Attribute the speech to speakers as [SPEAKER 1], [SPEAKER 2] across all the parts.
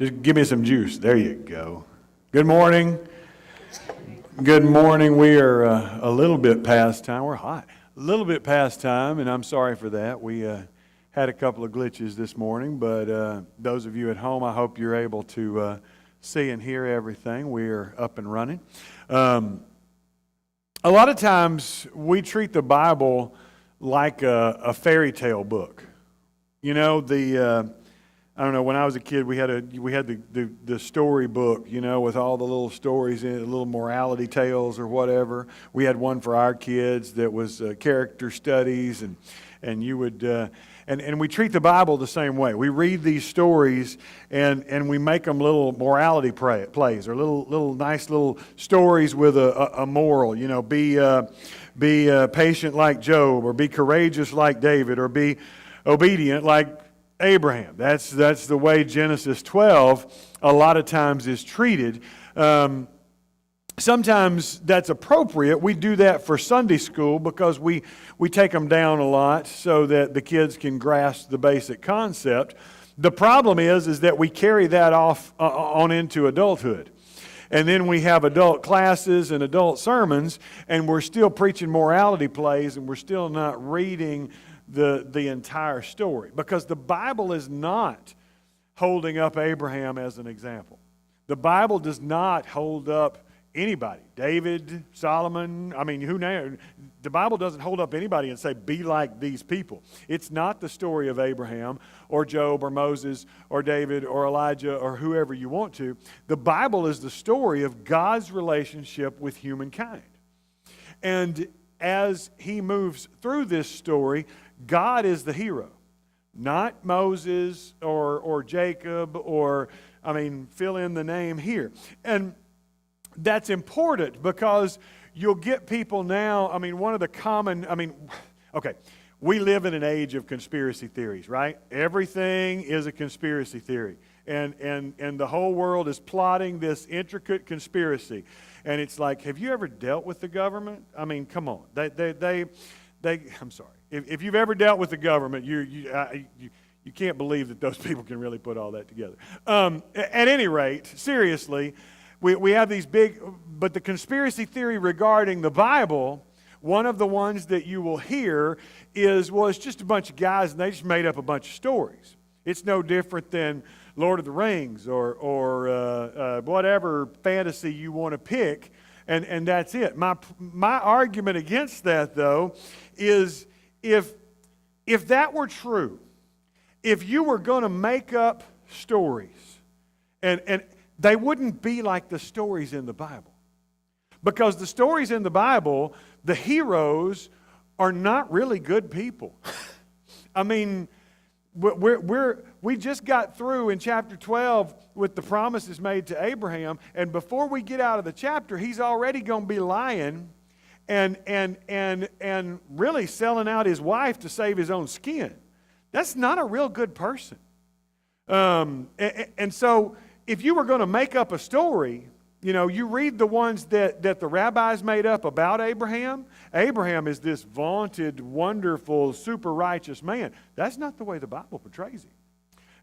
[SPEAKER 1] Just give me some juice. There you go. Good morning. Good morning. We are a little bit past time. We're hot. A little bit past time, and I'm sorry for that. We had a couple of glitches this morning, but those of you at home, I hope you're able to see and hear everything. We are up and running. A lot of times we treat the Bible like a fairy tale book. You know, I don't know, when I was a kid, we had the story book, you know, with all the little stories in it, little morality tales or whatever. We had one for our kids that was character studies, and you would and we treat the Bible the same way. We read these stories and we make them little morality plays or little nice little stories with a moral. You know, be patient like Job, or be courageous like David, or be obedient like Abraham. That's the way Genesis 12 a lot of times is treated. Sometimes that's appropriate. We do that for Sunday school because we take them down a lot so that the kids can grasp the basic concept. The problem is that we carry that off on into adulthood. And then we have adult classes and adult sermons, and we're still preaching morality plays, and we're still not reading the entire story, because the Bible is not holding up Abraham as an example. The Bible does not hold up anybody. David, Solomon, I mean, who knows? The Bible doesn't hold up anybody and say, be like these people. It's not the story of Abraham or Job or Moses or David or Elijah or whoever you want to. The Bible is the story of God's relationship with humankind. And as he moves through this story, God is the hero, not Moses or Jacob or, fill in the name here. And that's important because you'll get people now, one of the common, we live in an age of conspiracy theories, right? Everything is a conspiracy theory. And the whole world is plotting this intricate conspiracy. And it's like, have you ever dealt with the government? Come on. I'm sorry. If you've ever dealt with the government, you can't believe that those people can really put all that together. At any rate, seriously, we have these but the conspiracy theory regarding the Bible, one of the ones that you will hear is, well, it's just a bunch of guys and they just made up a bunch of stories. It's no different than Lord of the Rings or whatever fantasy you want to pick, and that's it. My argument against that, though, is if that were true, if you were going to make up stories, and they wouldn't be like the stories in the Bible. Because the stories in the Bible, the heroes are not really good people. We just got through in chapter 12 with the promises made to Abraham, and before we get out of the chapter, he's already going to be lying and really selling out his wife to save his own skin. That's not a real good person. And so if you were going to make up a story, you know, you read the ones that the rabbis made up about Abraham. Abraham is this vaunted, wonderful, super righteous man. That's not the way the Bible portrays him.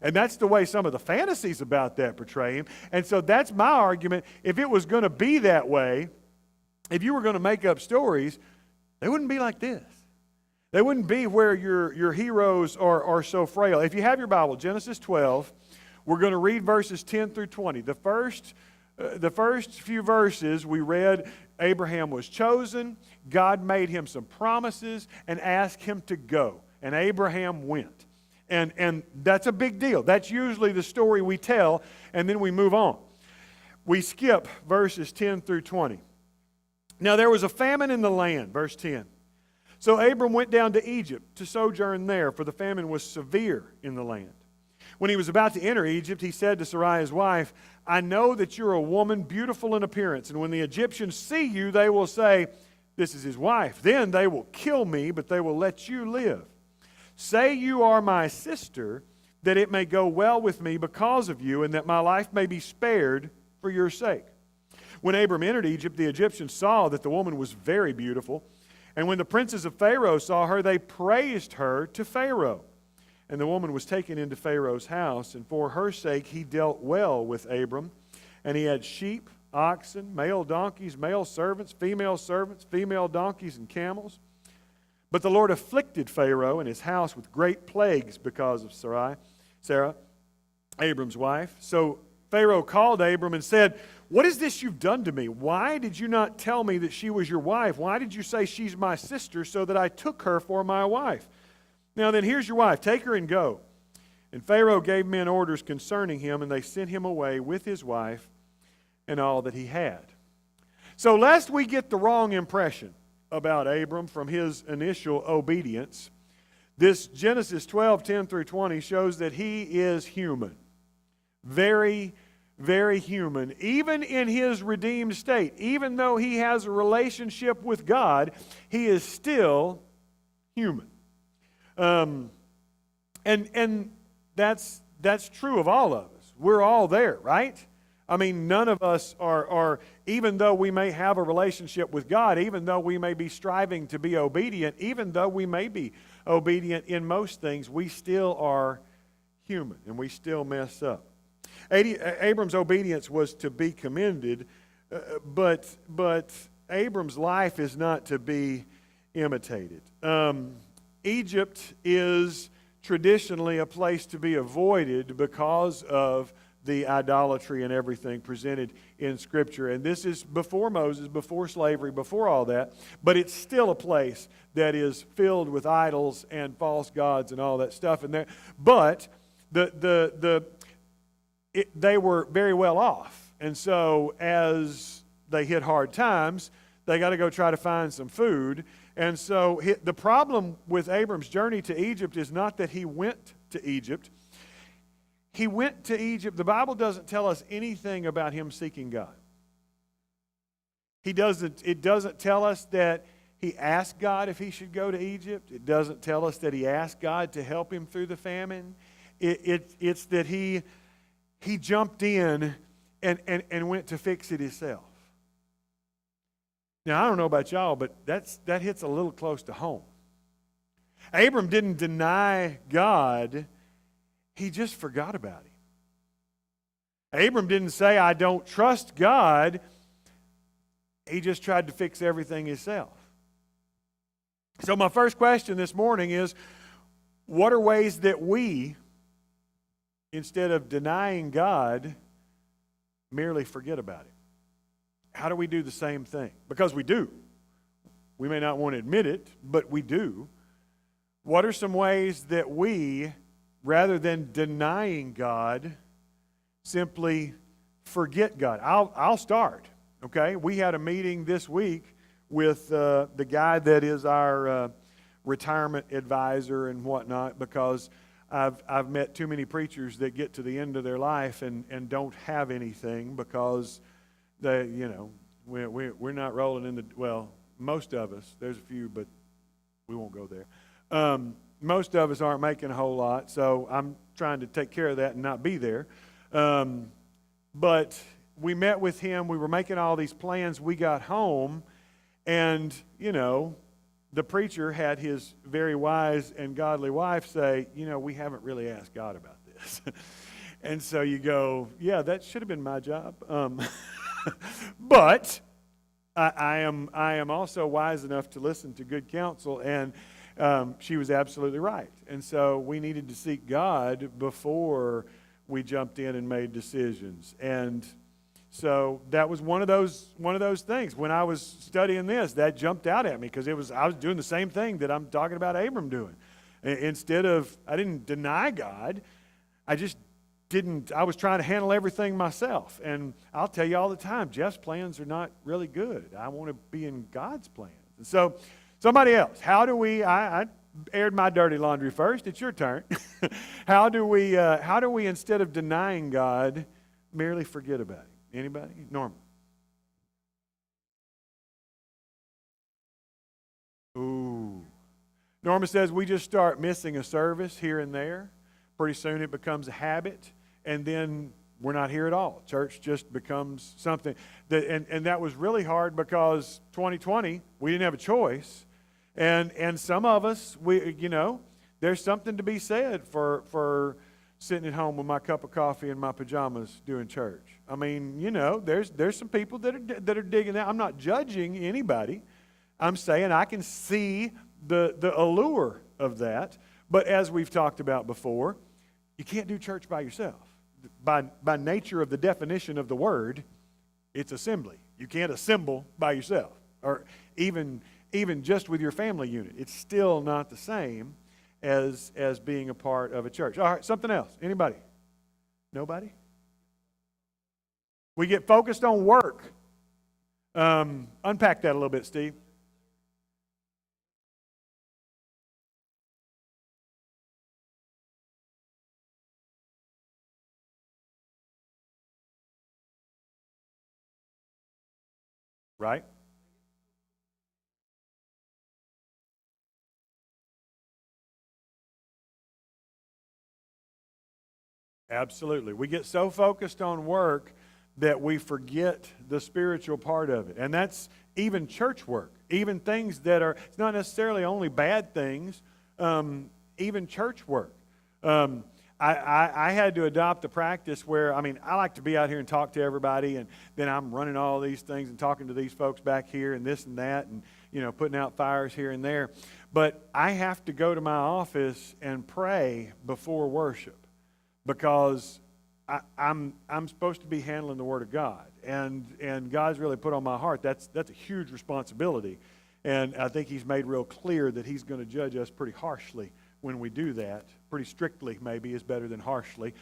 [SPEAKER 1] And that's the way some of the fantasies about that portray him. And so that's my argument. If it was going to be that way, if you were going to make up stories, they wouldn't be like this. They wouldn't be where your heroes are so frail. If you have your Bible, Genesis 12, we're going to read verses 10 through 20. The first few verses we read, Abraham was chosen, God made him some promises and asked him to go. And Abraham went. And that's a big deal. That's usually the story we tell, and then we move on. We skip verses 10 through 20. Now there was a famine in the land, verse 10. So Abram went down to Egypt to sojourn there, for the famine was severe in the land. When he was about to enter Egypt, he said to Sarai his wife, I know that you're a woman beautiful in appearance, and when the Egyptians see you, they will say, this is his wife. Then they will kill me, but they will let you live. Say you are my sister, that it may go well with me because of you, and that my life may be spared for your sake. When Abram entered Egypt, the Egyptians saw that the woman was very beautiful, and when the princes of Pharaoh saw her, they praised her to Pharaoh. And the woman was taken into Pharaoh's house, and for her sake he dealt well with Abram. And he had sheep, oxen, male donkeys, male servants, female donkeys, and camels. But the Lord afflicted Pharaoh and his house with great plagues because of Sarah, Abram's wife. So Pharaoh called Abram and said, "What is this you've done to me? Why did you not tell me that she was your wife? Why did you say she's my sister so that I took her for my wife? Now then, here's your wife. Take her and go." And Pharaoh gave men orders concerning him, and they sent him away with his wife and all that he had. So lest we get the wrong impression about Abram from his initial obedience, this Genesis 12:10 through 20 shows that he is human. Very, very human. Even in his redeemed state, even though he has a relationship with God, he is still human. And that's true of all of us. We're all there, right? I mean, none of us are, even though we may have a relationship with God, even though we may be striving to be obedient, even though we may be obedient in most things, we still are human and we still mess up. Abram's obedience was to be commended, but Abram's life is not to be imitated. Egypt is traditionally a place to be avoided because of the idolatry and everything presented in Scripture. And this is before Moses, before slavery, before all that. But it's still a place that is filled with idols and false gods and all that stuff. But they were very well off. And so as they hit hard times, they got to go try to find some food. And so the problem with Abram's journey to Egypt is not that he went to Egypt. He went to Egypt. The Bible doesn't tell us anything about him seeking God. It doesn't tell us that he asked God if he should go to Egypt. It doesn't tell us that he asked God to help him through the famine. It's that he jumped in and went to fix it himself. Now, I don't know about y'all, but that hits a little close to home. Abram didn't deny God. He just forgot about him. Abram didn't say, "I don't trust God." He just tried to fix everything himself. So my first question this morning is, what are ways that we, instead of denying God, merely forget about Him? How do we do the same thing? Because we do. We may not want to admit it, but we do. What are some ways that we, rather than denying God, simply forget God? I'll start, okay? We had a meeting this week with the guy that is our retirement advisor and whatnot, because I've met too many preachers that get to the end of their life and don't have anything because we're not rolling in the, well, most of us, there's a few, but we won't go there. Most of us aren't making a whole lot, so I'm trying to take care of that and not be there. But we met with him. We were making all these plans. We got home, and, the preacher had his very wise and godly wife say, "We haven't really asked God about this." And so you go, yeah, that should have been my job. But I am also wise enough to listen to good counsel, and she was absolutely right. And so we needed to seek God before we jumped in and made decisions. And so that was one of those things. When I was studying this, that jumped out at me because I was doing the same thing that I'm talking about Abram doing. Instead of, I didn't deny God, I was trying to handle everything myself. And I'll tell you all the time, Jeff's plans are not really good. I want to be in God's plans. And so, somebody else, how do we, I aired my dirty laundry first, it's your turn. How do we, instead of denying God, merely forget about Him? Anybody? Norma. Ooh. Norma says we just start missing a service here and there. Pretty soon it becomes a habit, and then we're not here at all. Church just becomes something and that was really hard because 2020 we didn't have a choice, and some of us, There's something to be said for sitting at home with my cup of coffee and my pajamas doing church. I mean, there's some people that are digging that. I'm not judging anybody. I'm saying I can see the allure of that. But as we've talked about before, you can't do church by yourself. By nature of the definition of the word, it's assembly. You can't assemble by yourself, or even just with your family unit. It's still not the same as being a part of a church. All right, something else. Anybody? Nobody? We get focused on work. Unpack that a little bit, Steve. Right? Absolutely. We get so focused on work that we forget the spiritual part of it. And that's even church work, even things that are, it's not necessarily only bad things, even church work. I had to adopt a practice where, I like to be out here and talk to everybody, and then I'm running all these things and talking to these folks back here and this and that, and, putting out fires here and there. But I have to go to my office and pray before worship, because I'm supposed to be handling the Word of God, and God's really put on my heart. That's a huge responsibility, and I think He's made real clear that He's going to judge us pretty harshly when we do that. Pretty strictly, maybe, is better than harshly.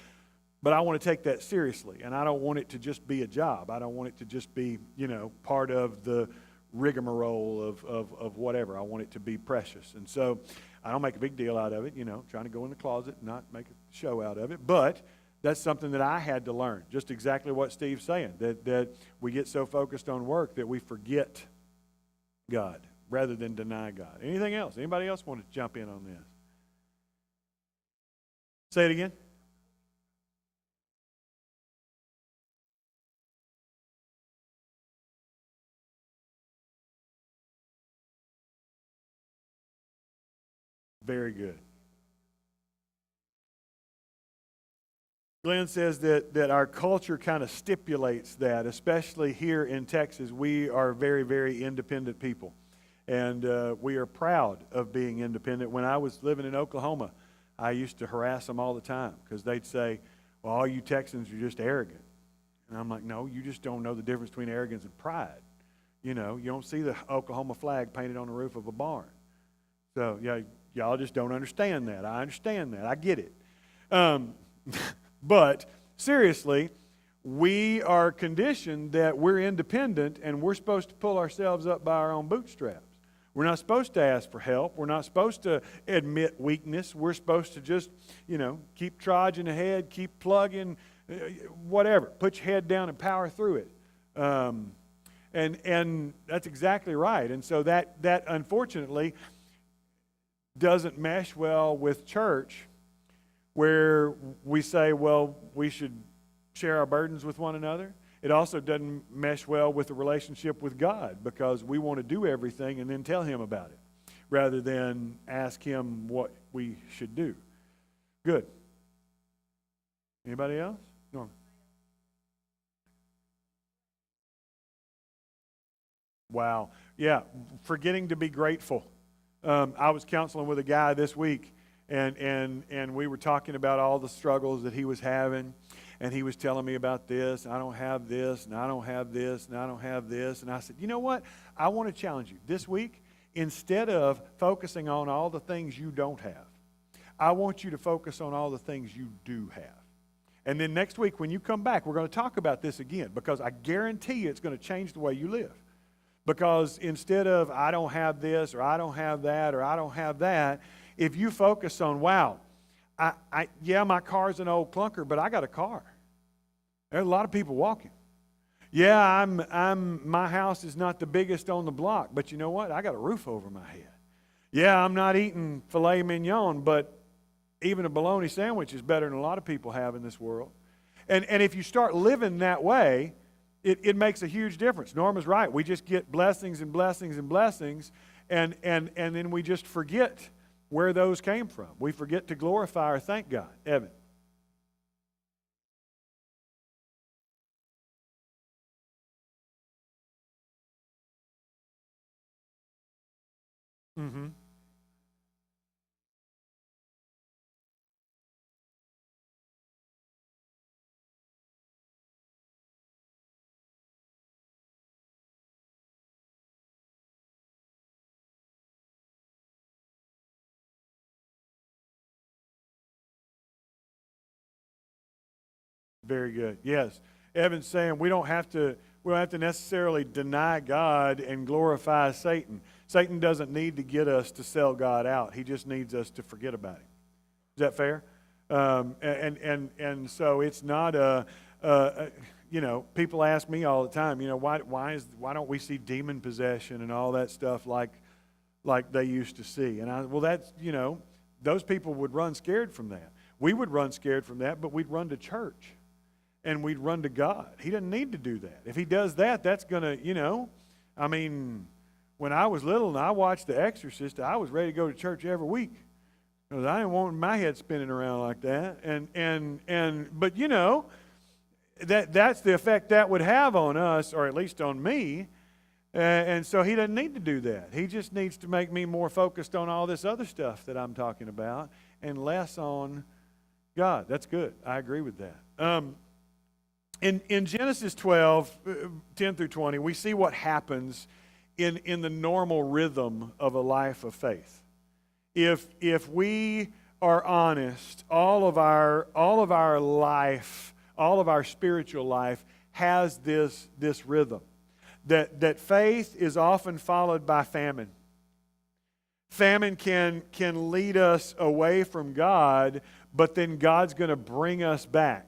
[SPEAKER 1] But I want to take that seriously, and I don't want it to just be a job. I don't want it to just be, part of the rigmarole of whatever. I want it to be precious. And so I don't make a big deal out of it, trying to go in the closet and not make a show out of it. But that's something that I had to learn, just exactly what Steve's saying, that we get so focused on work that we forget God rather than deny God. Anything else? Anybody else want to jump in on this? Say it again. Very good. Glenn says that our culture kind of stipulates that, especially here in Texas. We are very, very independent people, and we are proud of being independent. When I was living in Oklahoma, I used to harass them all the time because they'd say, well, all you Texans are just arrogant. And I'm like, no, you just don't know the difference between arrogance and pride. You don't see the Oklahoma flag painted on the roof of a barn. So, yeah, y'all just don't understand that. I understand that. I get it. But seriously, we are conditioned that we're independent and we're supposed to pull ourselves up by our own bootstraps. We're not supposed to ask for help. We're not supposed to admit weakness. We're supposed to just, keep trudging ahead, keep plugging, whatever. Put your head down and power through it. And that's exactly right. And so that unfortunately doesn't mesh well with church, where we say, well, we should share our burdens with one another. It also doesn't mesh well with the relationship with God, because we want to do everything and then tell Him about it rather than ask Him what we should do. Good. Anybody else? Norman. Wow. Yeah, forgetting to be grateful. I was counseling with a guy this week, and we were talking about all the struggles that he was having. And he was telling me about this, and I don't have this, and I don't have this, and I don't have this. And I said, you know what? I want to challenge you. This week, instead of focusing on all the things you don't have, I want you to focus on all the things you do have. And then next week when you come back, we're going to talk about this again, because I guarantee you it's going to change the way you live. Because instead of I don't have this, or I don't have that, or I don't have that, if you focus on, wow, yeah, my car's an old clunker, but I got a car. There's a lot of people walking. Yeah, my house is not the biggest on the block, but you know what? I got a roof over my head. Yeah, I'm not eating filet mignon, but even a bologna sandwich is better than a lot of people have in this world. And if you start living that way, it makes a huge difference. Norma's right. We just get blessings and blessings and blessings, and then we just forget where those came from. We forget to glorify or thank God. Evan. Mm-hmm. Very good. Yes. Evan's saying we don't have to necessarily deny God and glorify Satan. Satan doesn't need to get us to sell God out. He just needs us to forget about him. Is that fair? And so it's not people ask me all the time, why don't we see demon possession and all that stuff like they used to see? And that's, those people would run scared from that. We would run scared from that, but we'd run to church. And we'd run to God. He doesn't need to do that. If he does that, that's going to, when I was little and I watched The Exorcist, I was ready to go to church every week because I didn't want my head spinning around like that. But that's the effect that would have on us, or at least on me. And so he doesn't need to do that. He just needs to make me more focused on all this other stuff that I'm talking about and less on God. That's good. I agree with that. In Genesis 12, 10 through 20, we see what happens in the normal rhythm of a life of faith. If we are honest, all of our life, all of our spiritual life has this rhythm. That faith is often followed by famine. Famine can lead us away from God, but then God's going to bring us back.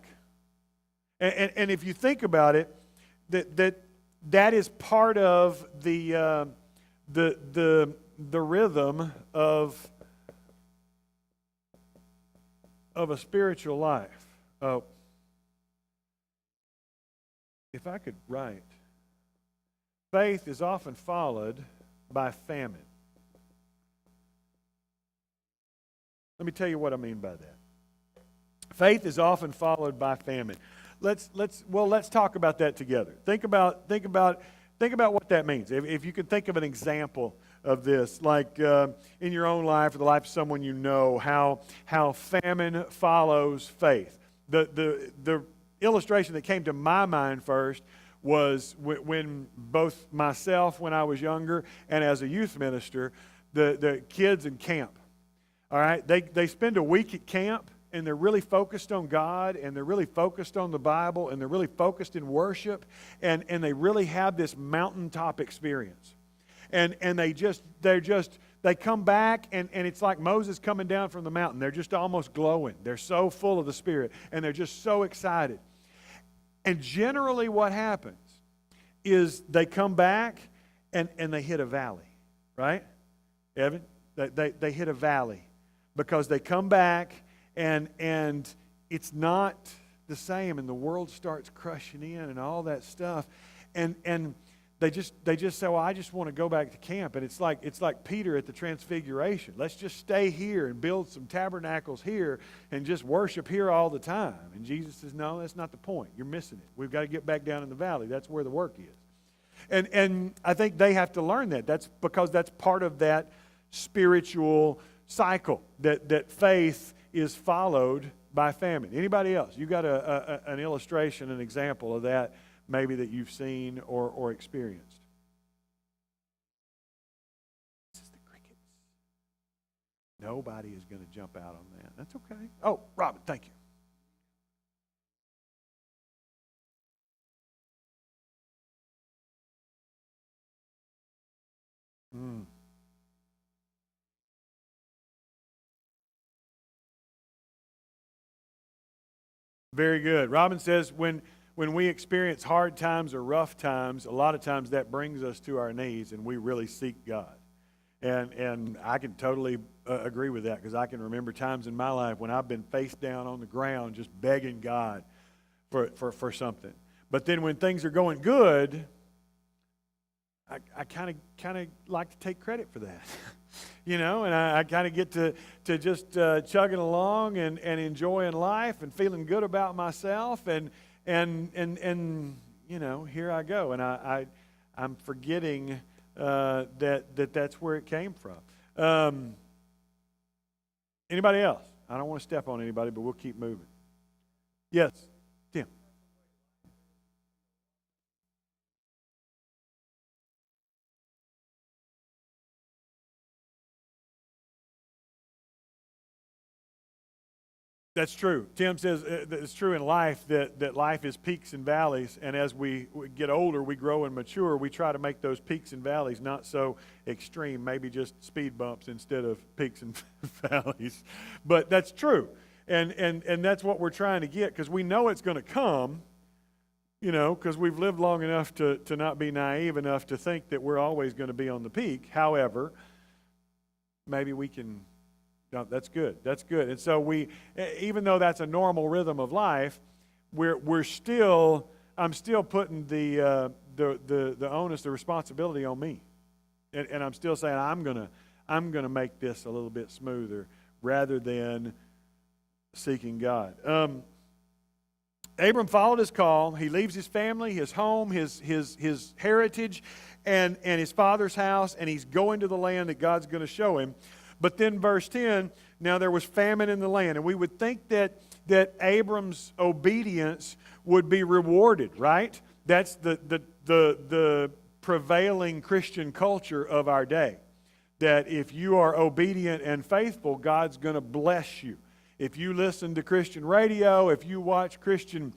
[SPEAKER 1] And if you think about it, that is part of the rhythm of a spiritual life. Oh, if I could write, faith is often followed by famine. Let me tell you what I mean by that. Faith is often followed by famine. Let's talk about that together. Think about what that means. If you could think of an example of this, like in your own life or the life of someone you know, how famine follows faith. The illustration that came to my mind first was when both myself when I was younger and as a youth minister, the kids in camp. All right, they spend a week at camp. And they're really focused on God, and they're really focused on the Bible, and they're really focused in worship, and they really have this mountaintop experience. And they come back, and it's like Moses coming down from the mountain. They're just almost glowing. They're so full of the Spirit, and they're just so excited. And generally what happens is they come back, and they hit a valley, right, Evan? They hit a valley because they come back, and it's not the same, and the world starts crushing in and all that stuff, and they just say, well, I just want to go back to camp. And it's like Peter at the Transfiguration. Let's just stay here and build some tabernacles here and just worship here all the time. And Jesus says, no, that's not the point. You're missing it. We've got to get back down in the valley. That's where the work is. And I think they have to learn that. That's because that's part of that spiritual cycle, that faith is followed by famine. Anybody else? You got an illustration, an example of that maybe that you've seen or experienced? This is the crickets. Nobody is going to jump out on that. That's okay. Oh, Robin, thank you. Very good. Robin says when we experience hard times or rough times, a lot of times that brings us to our knees and we really seek God. And I can totally agree with that, because I can remember times in my life when I've been face down on the ground just begging God for something. But then when things are going good, I kind of like to take credit for that. And I kind of get to just chugging along and enjoying life and feeling good about myself, and here I go, and I'm forgetting that's where it came from. Anybody else? I don't want to step on anybody, but we'll keep moving. Yes, Tim. That's true. Tim says that it's true in life that life is peaks and valleys, and as we get older, we grow and mature, we try to make those peaks and valleys not so extreme, maybe just speed bumps instead of peaks and valleys. But that's true, and that's what we're trying to get, because we know it's going to come, because we've lived long enough to not be naive enough to think that we're always going to be on the peak. However, maybe we can... No, that's good. That's good. And so even though that's a normal rhythm of life, I'm still putting the onus, the responsibility on me, and I'm still saying I'm gonna make this a little bit smoother rather than seeking God. Abram followed his call. He leaves his family, his home, his heritage, and his father's house, and he's going to the land that God's going to show him. But then verse 10, now there was famine in the land. And we would think that Abram's obedience would be rewarded, right? That's the prevailing Christian culture of our day. That if you are obedient and faithful, God's going to bless you. If you listen to Christian radio, if you watch Christian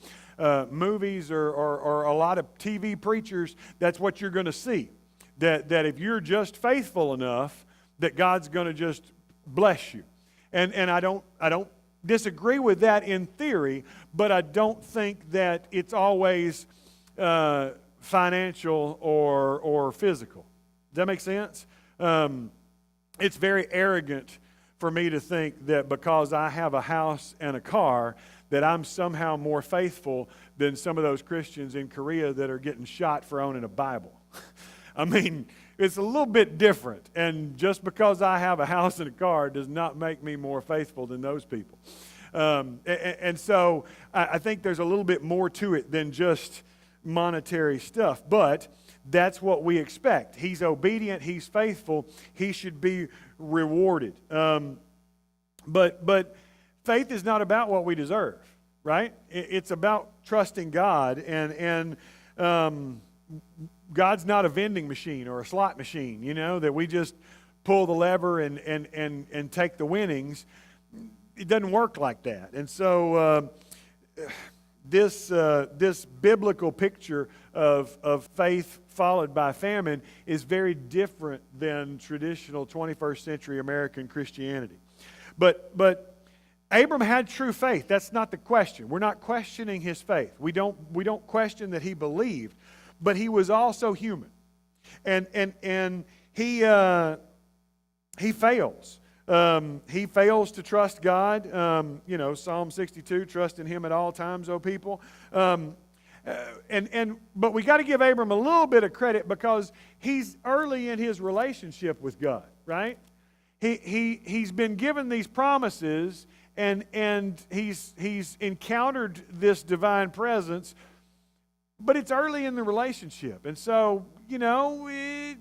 [SPEAKER 1] movies or a lot of TV preachers, that's what you're going to see. That if you're just faithful enough, that God's going to just bless you. And I don't disagree with that in theory, but I don't think that it's always financial or physical. Does that make sense? It's very arrogant for me to think that because I have a house and a car, that I'm somehow more faithful than some of those Christians in Korea that are getting shot for owning a Bible. I mean, it's a little bit different, and just because I have a house and a car does not make me more faithful than those people. And so I think there's a little bit more to it than just monetary stuff, but that's what we expect. He's obedient, he's faithful, he should be rewarded. But faith is not about what we deserve, right? It's about trusting God, and God's not a vending machine or a slot machine, that we just pull the lever and take the winnings. It doesn't work like that. And so this biblical picture of faith followed by famine is very different than traditional 21st century American Christianity. But Abram had true faith. That's not the question. We're not questioning his faith. We don't question that he believed. But he was also human, and he fails. He fails to trust God. Psalm 62: "Trust in Him at all times, O people." But we got to give Abram a little bit of credit because he's early in his relationship with God, right? He's been given these promises, and he's encountered this divine presence. But it's early in the relationship, and so, he doesn't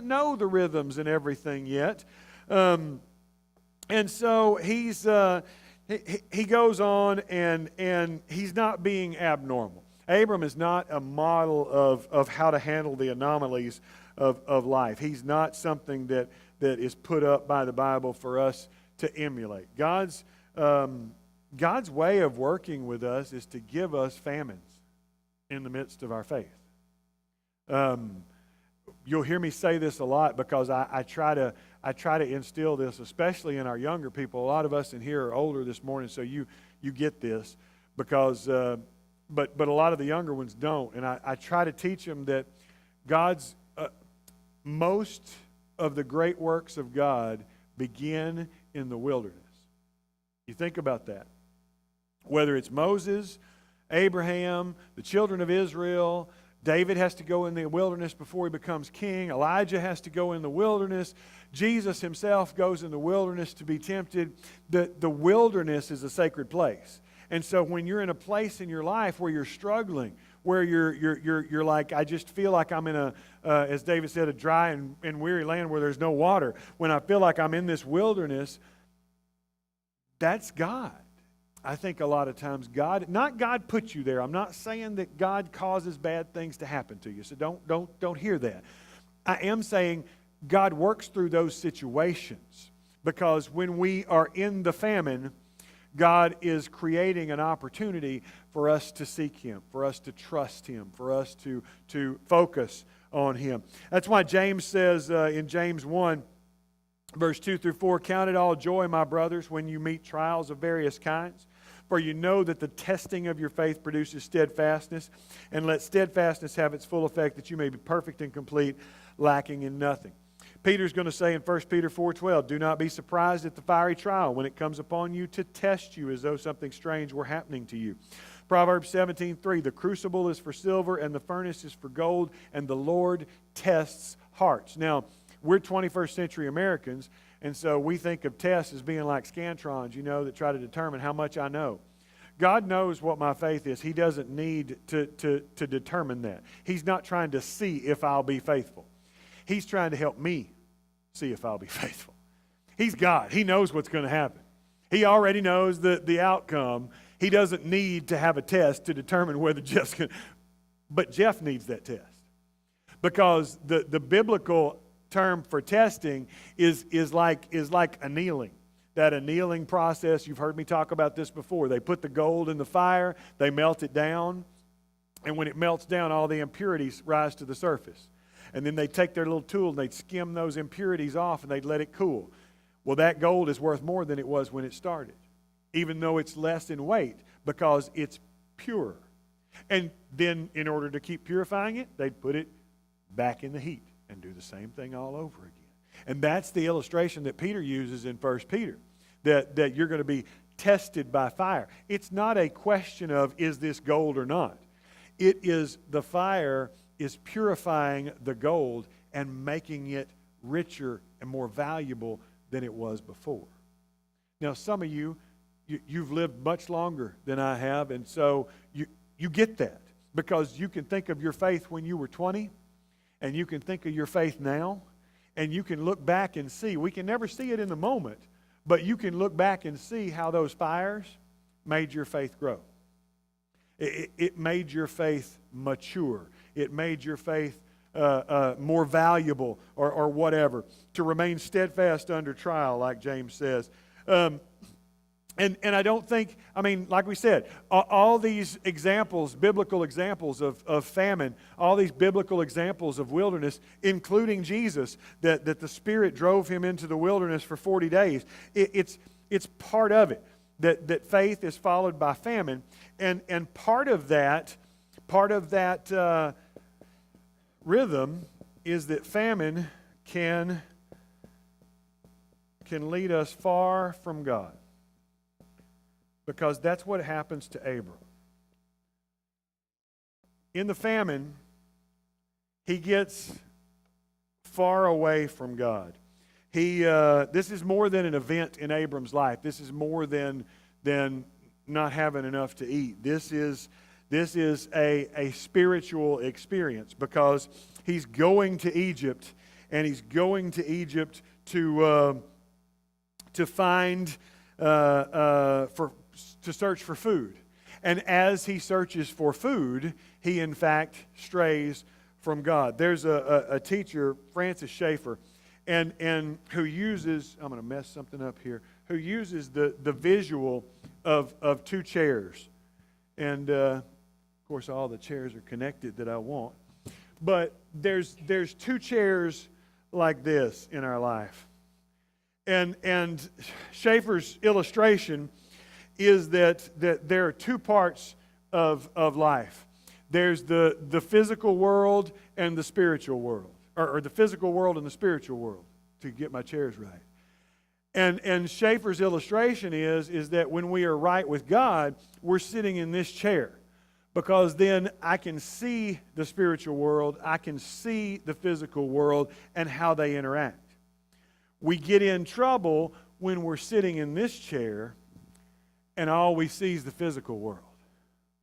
[SPEAKER 1] know the rhythms and everything yet. And so he goes on, and he's not being abnormal. Abram is not a model of how to handle the anomalies of life. He's not something that is put up by the Bible for us to emulate. God's way of working with us is to give us famines in the midst of our faith. You'll hear me say this a lot because I try to instill this, especially in our younger people. A lot of us in here are older this morning, so you get this because, but a lot of the younger ones don't. And I try to teach them that God's most of the great works of God begin in the wilderness. You think about that. Whether it's Moses, Abraham, the children of Israel, David has to go in the wilderness before he becomes king. Elijah has to go in the wilderness. Jesus himself goes in the wilderness to be tempted. The wilderness is a sacred place. And so when you're in a place in your life where you're struggling, where you're like, I just feel like I'm in a, as David said, a dry and weary land where there's no water. When I feel like I'm in this wilderness, that's God. I think a lot of times not God put you there. I'm not saying that God causes bad things to happen to you. So don't hear that. I am saying God works through those situations, because when we are in the famine, God is creating an opportunity for us to seek Him, for us to trust Him, for us to focus on Him. That's why James says in James 1, verse 2 through 4, "Count it all joy, my brothers, when you meet trials of various kinds. For you know that the testing of your faith produces steadfastness. And let steadfastness have its full effect, that you may be perfect and complete, lacking in nothing." Peter's going to say in 1 Peter 4:12, "Do not be surprised at the fiery trial when it comes upon you to test you as though something strange were happening to you." Proverbs 17:3, "The crucible is for silver and the furnace is for gold, and the Lord tests hearts." Now, we're 21st century Americans, and so we think of tests as being like scantrons, that try to determine how much I know. God knows what my faith is. He doesn't need to determine that. He's not trying to see if I'll be faithful. He's trying to help me see if I'll be faithful. He's God. He knows what's going to happen. He already knows the outcome. He doesn't need to have a test to determine whether Jeff's going to. But Jeff needs that test. Because the biblical term for testing is like annealing. That annealing process, you've heard me talk about this before. They put the gold in the fire, they melt it down, and when it melts down, all the impurities rise to the surface. And then they take their little tool and they'd skim those impurities off and they'd let it cool. Well, that gold is worth more than it was when it started, even though it's less in weight, because it's pure. And then in order to keep purifying it, they'd put it back in the heat and do the same thing all over again. And that's the illustration that Peter uses in 1 Peter, that you're going to be tested by fire. It's not a question of, is this gold or not? It is, the fire is purifying the gold and making it richer and more valuable than it was before. Now, some of you've lived much longer than I have, and so you get that, because you can think of your faith when you were 20, and you can think of your faith now, and you can look back and see. We can never see it in the moment, but you can look back and see how those fires made your faith grow. It made your faith mature. It made your faith more valuable, or whatever. To remain steadfast under trial, like James says. And I don't think, like we said, all these examples, biblical examples of famine, all these biblical examples of wilderness, including Jesus, that the Spirit drove him into the wilderness for 40 days. It's part of it, that faith is followed by famine. And part of that rhythm is that famine can lead us far from God. Because that's what happens to Abram. In the famine, he gets far away from God. This is more than an event in Abram's life. This is more than not having enough to eat. This is a spiritual experience, because he's going to Egypt, and he's going to Egypt to find to search for food. And as he searches for food, he in fact strays from God. There's a teacher, Francis Schaeffer, and who uses, I'm going to mess something up here, who uses the visual of two chairs. And of course all the chairs are connected that I want. But there's two chairs like this in our life. And Schaeffer's illustration is that there are two parts of life. There's the physical world and the spiritual world, or the physical world and the spiritual world, to get my chairs right. And Schaeffer's illustration is that when we are right with God, we're sitting in this chair. because then I can see the spiritual world, I can see the physical world and how they interact. We get in trouble when we're sitting in this chair and all we see is the physical world,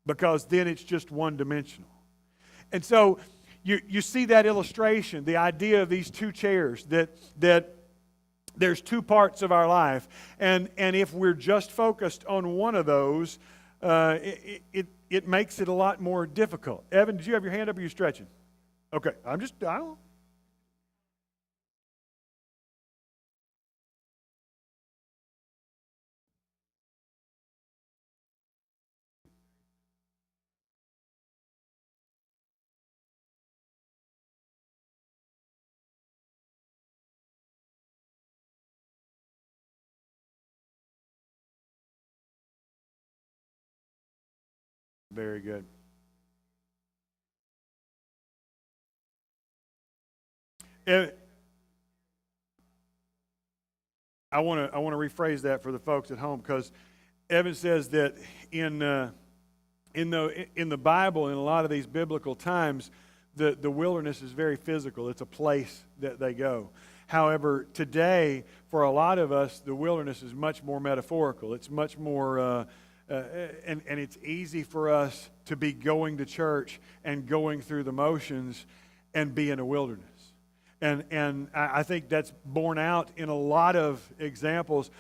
[SPEAKER 1] because then it's just one-dimensional. And so you see that illustration, the idea of these two chairs, that there's two parts of our life, and if we're just focused on one of those, it makes it a lot more difficult. Evan, did you have your hand up or are you stretching? Okay, I don't. Very good. Eh, I want to rephrase that for the folks at home, because Evan says that in the Bible, in a lot of these biblical times, the wilderness is very physical. It's a place that they go. However, today, for a lot of us, the wilderness is much more metaphorical. It's much more, and it's easy for us to be going to church and going through the motions and be in a wilderness. And I think that's borne out in a lot of examples.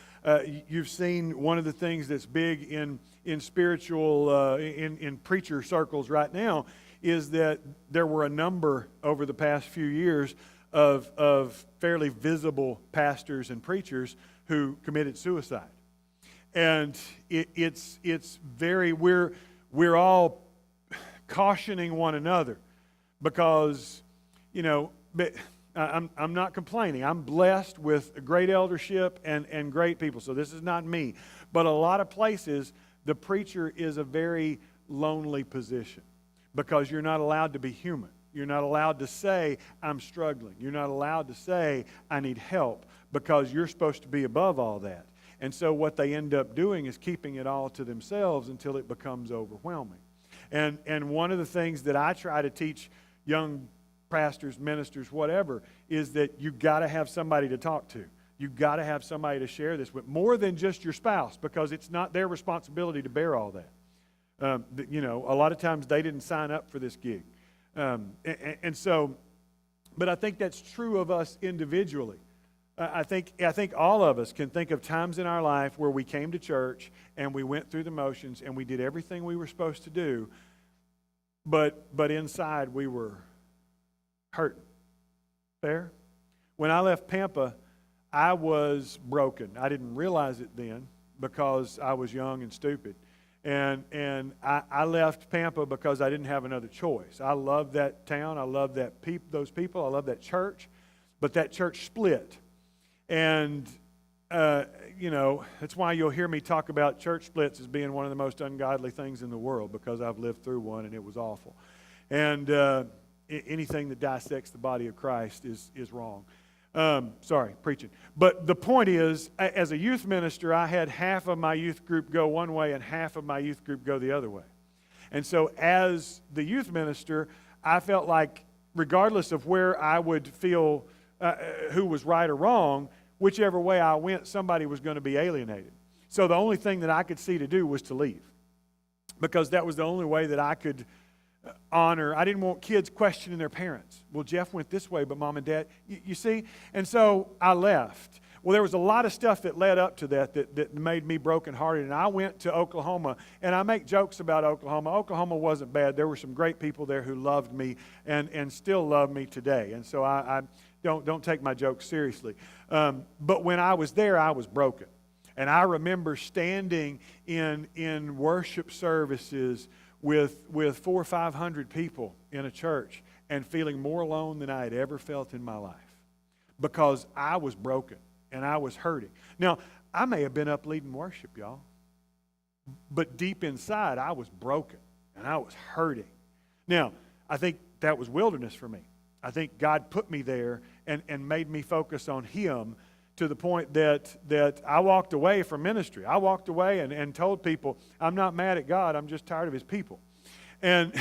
[SPEAKER 1] You've seen one of the things that's big in spiritual, in preacher circles right now, is that there were a number over the past few years of fairly visible pastors and preachers who committed suicide. And it's very, we're all cautioning one another, because, I'm not complaining. I'm blessed with a great eldership and great people, so this is not me. But a lot of places, the preacher is a very lonely position, because you're not allowed to be human. You're not allowed to say, I'm struggling. You're not allowed to say, I need help, because you're supposed to be above all that. And so what they end up doing is keeping it all to themselves until it becomes overwhelming. And one of the things that I try to teach young pastors, ministers, whatever, is that you've got to have somebody to talk to. You've got to have somebody to share this with, more than just your spouse, because it's not their responsibility to bear all that. A lot of times they didn't sign up for this gig. And so, but I think that's true of us individually. I think all of us can think of times in our life where we came to church and we went through the motions and we did everything we were supposed to do, but inside we were hurting. Fair? When I left Pampa, I was broken. I didn't realize it then, because I was young and stupid. And I left Pampa because I didn't have another choice. I love that town. I love those people. I love that church. But that church split. And, that's why you'll hear me talk about church splits as being one of the most ungodly things in the world, because I've lived through one and it was awful. And anything that dissects the body of Christ is wrong. Sorry, preaching. But the point is, as a youth minister, I had half of my youth group go one way and half of my youth group go the other way. And so as the youth minister, I felt like regardless of where I would feel who was right or wrong, whichever way I went, somebody was going to be alienated. So the only thing that I could see to do was to leave, because that was the only way that I could honor. I didn't want kids questioning their parents. Well, Jeff went this way, but Mom and Dad, you see? And so I left. Well, there was a lot of stuff that led up to that made me brokenhearted. And I went to Oklahoma, and I make jokes about Oklahoma. Oklahoma wasn't bad. There were some great people there who loved me and still love me today. And so I don't take my jokes seriously. But when I was there, I was broken. And I remember standing in worship services with 400 or 500 people in a church and feeling more alone than I had ever felt in my life, because I was broken and I was hurting. Now, I may have been up leading worship, y'all, but deep inside I was broken and I was hurting. Now, I think that was wilderness for me. I think God put me there and made me focus on Him, to the point that I walked away from ministry. I walked away and told people, I'm not mad at God, I'm just tired of His people. And,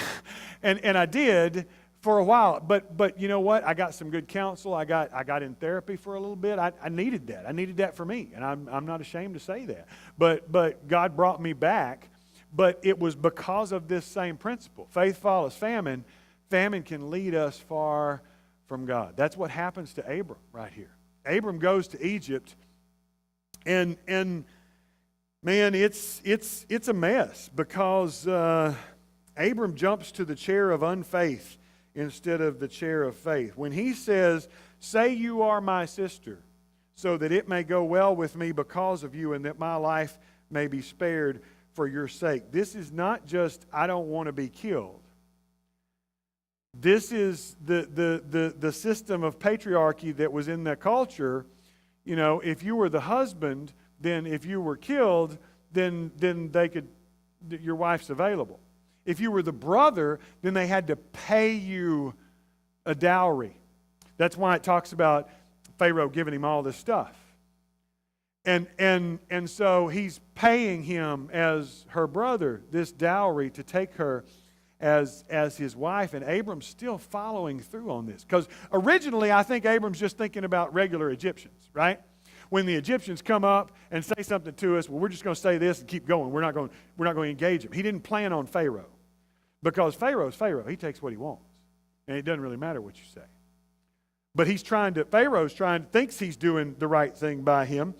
[SPEAKER 1] and I did for a while. But you know what? I got some good counsel. I got in therapy for a little bit. I needed that. I needed that for me. And I'm not ashamed to say that. But God brought me back. But it was because of this same principle. Faith follows famine. Famine can lead us far from God. That's what happens to Abram right here. Abram goes to Egypt, and man, it's a mess because Abram jumps to the chair of unfaith instead of the chair of faith. When he says, "Say you are my sister, so that it may go well with me because of you, and that my life may be spared for your sake." This is not just, "I don't want to be killed." This is the system of patriarchy that was in that culture. You know, if you were the husband, then if you were killed, then they could, your wife's available. If you were the brother, then they had to pay you a dowry. That's why it talks about Pharaoh giving him all this stuff. And so he's paying him as her brother this dowry to take her as his wife, and Abram's still following through on this. Because originally, I think Abram's just thinking about regular Egyptians, right? When the Egyptians come up and say something to us, well, we're just going to say this and keep going. We're not going to engage him. He didn't plan on Pharaoh, because Pharaoh's Pharaoh. He takes what he wants, and it doesn't really matter what you say. But Pharaoh's thinks he's doing the right thing by him.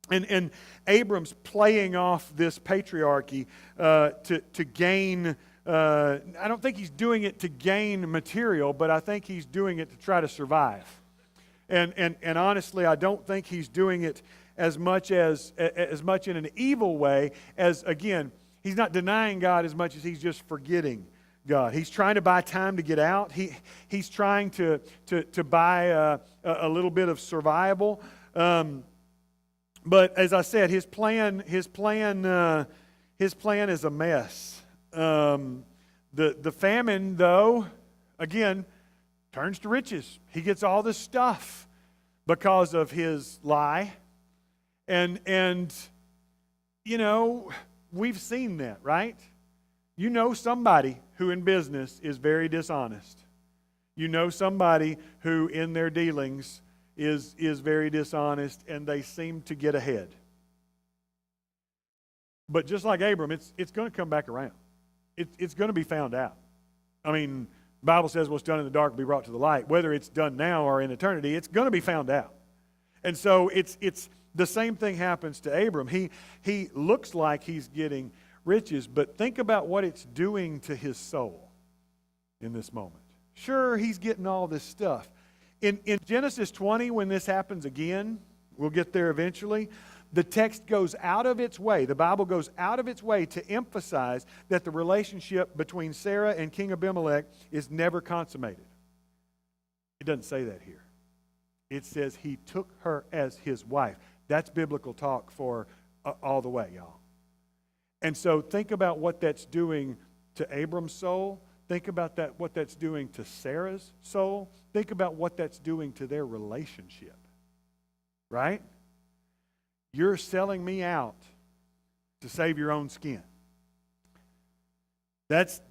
[SPEAKER 1] And Abram's playing off this patriarchy to gain. I don't think he's doing it to gain material, but I think he's doing it to try to survive. And honestly, I don't think he's doing it as much in an evil way as, again, he's not denying God as much as he's just forgetting God. He's trying to buy time to get out. He's trying to buy a little bit of survival. But as I said, his plan is a mess. The famine, though, again, turns to riches. He gets all this stuff because of his lie. And you know, we've seen that, right? You know somebody who in business is very dishonest. You know somebody who in their dealings is very dishonest, and they seem to get ahead. But just like Abram, it's going to come back around. It's going to be found out. I mean, the Bible says what's done in the dark will be brought to the light. Whether it's done now or in eternity, it's going to be found out. And so it's the same thing happens to Abram. He looks like he's getting riches, but think about what it's doing to his soul in this moment. Sure, he's getting all this stuff. In Genesis 20, when this happens again, we'll get there eventually, the text goes out of its way, the Bible goes out of its way to emphasize that the relationship between Sarah and King Abimelech is never consummated. It doesn't say that here. It says he took her as his wife. That's biblical talk for all the way, y'all. And so think about what that's doing to Abram's soul. Think about what that's doing to Sarah's soul. Think about what that's doing to their relationship. Right? You're selling me out to save your own skin. That's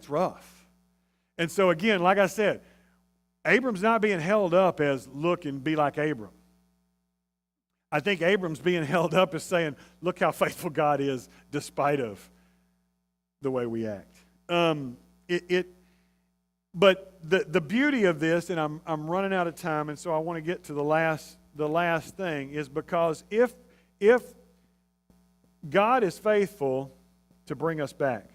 [SPEAKER 1] rough. And so again, like I said, Abram's not being held up as look and be like Abram. I think Abram's being held up as saying, look how faithful God is despite of the way we act. But the beauty of this, and I'm running out of time, and so I want to get to the last thing, is because if God is faithful to bring us back,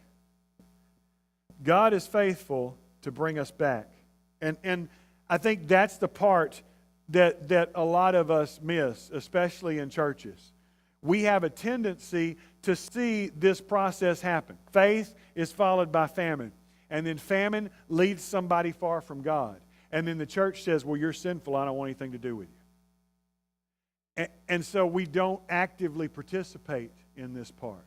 [SPEAKER 1] God is faithful to bring us back. And I think that's the part that a lot of us miss, especially in churches. We have a tendency to see this process happen. Faith is followed by famine. And then famine leads somebody far from God. And then the church says, well, you're sinful. I don't want anything to do with you. And so we don't actively participate in this part.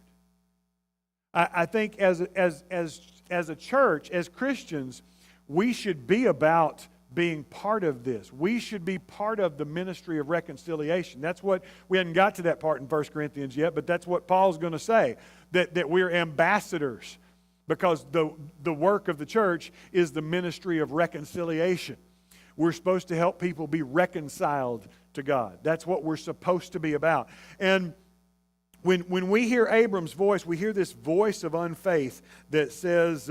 [SPEAKER 1] I think as a church, as Christians, we should be about being part of this. We should be part of the ministry of reconciliation. That's what, we hadn't got to that part in 1 Corinthians yet, but that's what Paul's going to say, that we're ambassadors because the work of the church is the ministry of reconciliation. We're supposed to help people be reconciled to God. That's what we're supposed to be about. And when we hear Abram's voice, we hear this voice of unfaith that says,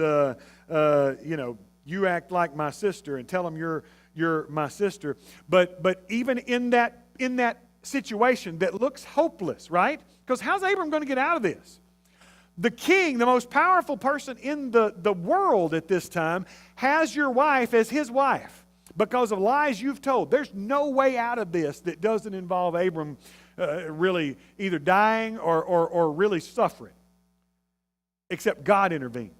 [SPEAKER 1] you act like my sister and tell them you're my sister. But even in that situation that looks hopeless, right? Because how's Abram going to get out of this? The king, the most powerful person in the world at this time, has your wife as his wife because of lies you've told. There's no way out of this that doesn't involve Abram really either dying or really suffering, except God intervenes.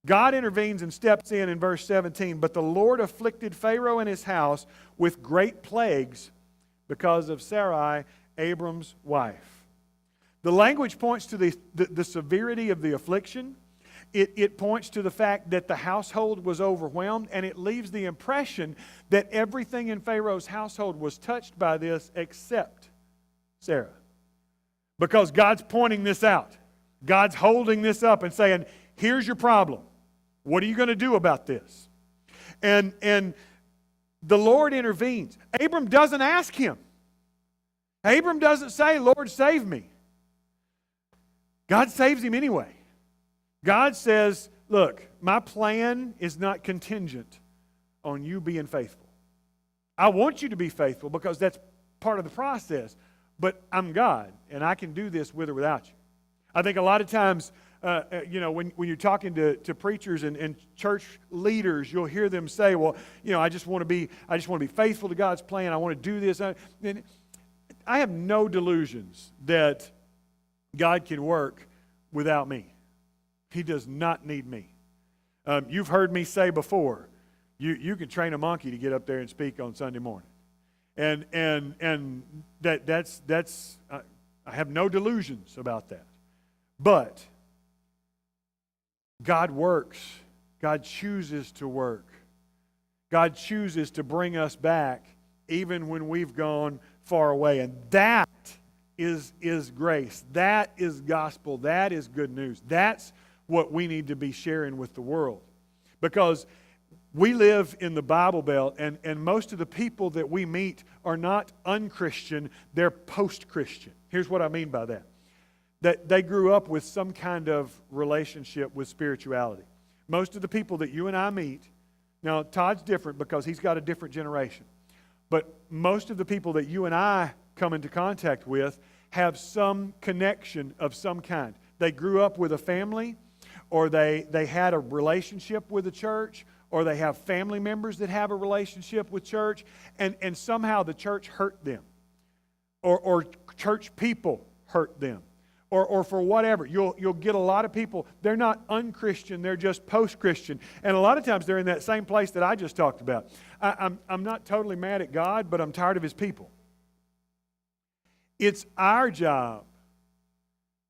[SPEAKER 1] God intervenes and steps in verse 17. But the Lord afflicted Pharaoh and his house with great plagues because of Sarai, Abram's wife. The language points to the severity of the affliction. It points to the fact that the household was overwhelmed, and it leaves the impression that everything in Pharaoh's household was touched by this except Sarah. Because God's pointing this out. God's holding this up and saying, here's your problem. What are you going to do about this? And the Lord intervenes. Abram doesn't ask him. Abram doesn't say, Lord, save me. God saves him anyway. God says, look, my plan is not contingent on you being faithful. I want you to be faithful because that's part of the process. But I'm God, and I can do this with or without you. I think a lot of times, when you're talking to preachers and church leaders, you'll hear them say, well, I just want to be faithful to God's plan. I want to do this. And I have no delusions that God can work without me. He does not need me. You've heard me say before, you can train a monkey to get up there and speak on Sunday morning. And that's I have no delusions about that. But God works. God chooses to work. God chooses to bring us back even when we've gone far away. And that is grace. That is gospel. That is good news. That's what we need to be sharing with the world. Because we live in the Bible Belt, and most of the people that we meet are not unchristian, they're post-Christian. Here's what I mean by that. That they grew up with some kind of relationship with spirituality. Most of the people that you and I meet, now Todd's different because he's got a different generation, but most of the people that you and I come into contact with have some connection of some kind. They grew up with a family, or they had a relationship with the church, or they have family members that have a relationship with church, and somehow the church hurt them, or church people hurt them, or for whatever. You'll get a lot of people, they're not unchristian, they're just post-Christian. And a lot of times they're in that same place that I just talked about. I'm not totally mad at God, but I'm tired of His people. It's our job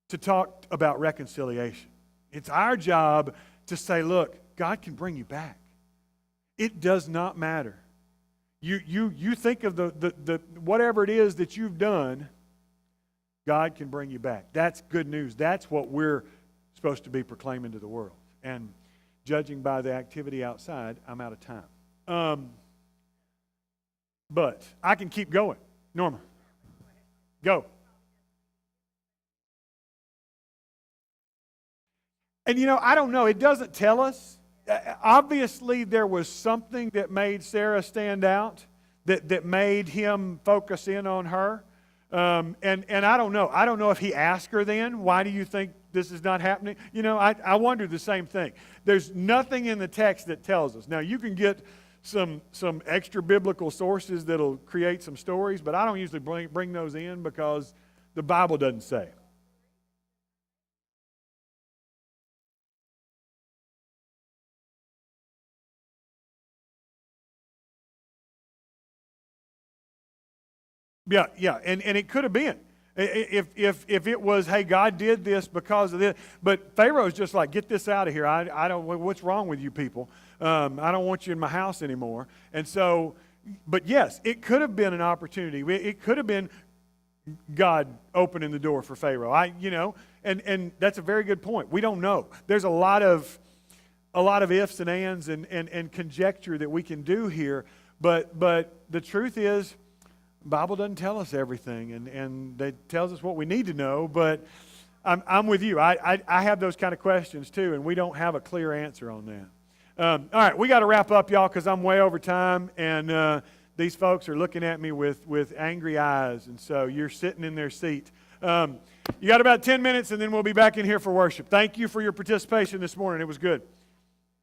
[SPEAKER 1] to talk about reconciliation. It's our job to say, look, God can bring you back. It does not matter. You think of the whatever it is that you've done, God can bring you back. That's good news. That's what we're supposed to be proclaiming to the world. And judging by the activity outside, I'm out of time. But I can keep going. Norma, go. And I don't know. It doesn't tell us. Obviously, there was something that made Sarah stand out, that made him focus in on her. And I don't know. I don't know if he asked her then, why do you think this is not happening? I wonder the same thing. There's nothing in the text that tells us. Now, you can get some extra biblical sources that'll create some stories, but I don't usually bring those in because the Bible doesn't say. Yeah, and it could have been. If it was, hey, God did this because of this, but Pharaoh's just like, get this out of here. I don't. What's wrong with you people? I don't want you in my house anymore. And so, but yes, it could have been an opportunity. It could have been God opening the door for Pharaoh? And that's a very good point. We don't know. There's a lot of ifs and ands and conjecture that we can do here, but the truth is, the Bible doesn't tell us everything, and it tells us what we need to know, but I'm with you. I have those kind of questions too, and we don't have a clear answer on that. All right, we got to wrap up, y'all, because I'm way over time, and these folks are looking at me with angry eyes, and so you're sitting in their seat. You got about 10 minutes, and then we'll be back in here for worship. Thank you for your participation this morning. It was good.